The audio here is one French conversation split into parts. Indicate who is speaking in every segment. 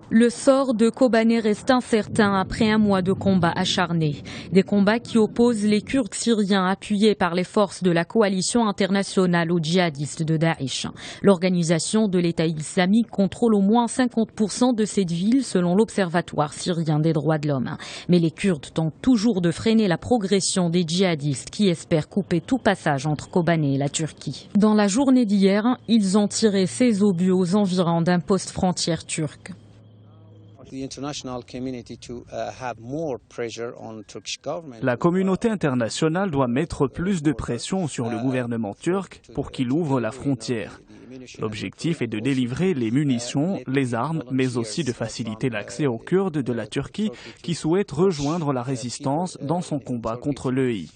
Speaker 1: Le sort de Kobané reste incertain après un mois de combats acharnés. Des combats qui opposent les Kurdes syriens appuyés par les forces de la coalition internationale aux djihadistes de Daesh. L'organisation de l'État islamique contrôle au moins 50% de cette ville selon l'Observatoire syrien des droits de l'homme. Mais les Kurdes tentent toujours de freiner la progression des djihadistes qui espèrent couper tout passage entre Kobané et la Turquie. Dans la journée d'hier, ils ont tiré 16 obus aux environs d'un poste frontière turc.
Speaker 2: La communauté internationale doit mettre plus de pression sur le gouvernement turc pour qu'il ouvre la frontière. L'objectif est de délivrer les munitions, les armes, mais aussi de faciliter l'accès aux Kurdes de la Turquie qui souhaitent rejoindre la résistance dans son combat contre l'EI.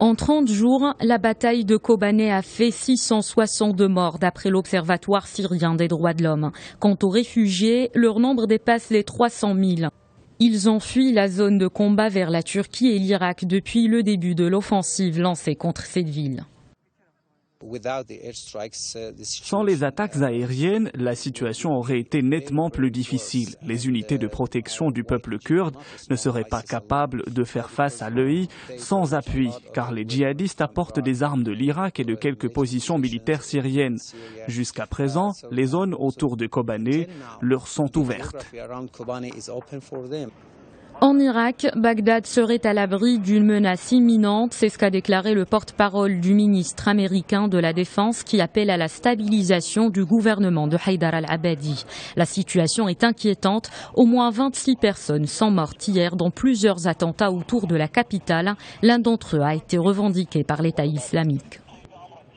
Speaker 1: En 30 jours, la bataille de Kobané a fait 662 morts d'après l'Observatoire syrien des droits de l'homme. Quant aux réfugiés, leur nombre dépasse les 300 000. Ils ont fui la zone de combat vers la Turquie et l'Irak depuis le début de l'offensive lancée contre cette ville.
Speaker 2: Sans les attaques aériennes, la situation aurait été nettement plus difficile. Les unités de protection du peuple kurde ne seraient pas capables de faire face à l'EI sans appui, car les djihadistes apportent des armes de l'Irak et de quelques positions militaires syriennes. Jusqu'à présent, les zones autour de Kobané leur sont ouvertes.
Speaker 1: En Irak, Bagdad serait à l'abri d'une menace imminente, c'est ce qu'a déclaré le porte-parole du ministre américain de la Défense qui appelle à la stabilisation du gouvernement de Haïdar al-Abadi. La situation est inquiétante, au moins 26 personnes sont mortes hier dans plusieurs attentats autour de la capitale. L'un d'entre eux a été revendiqué par l'État islamique.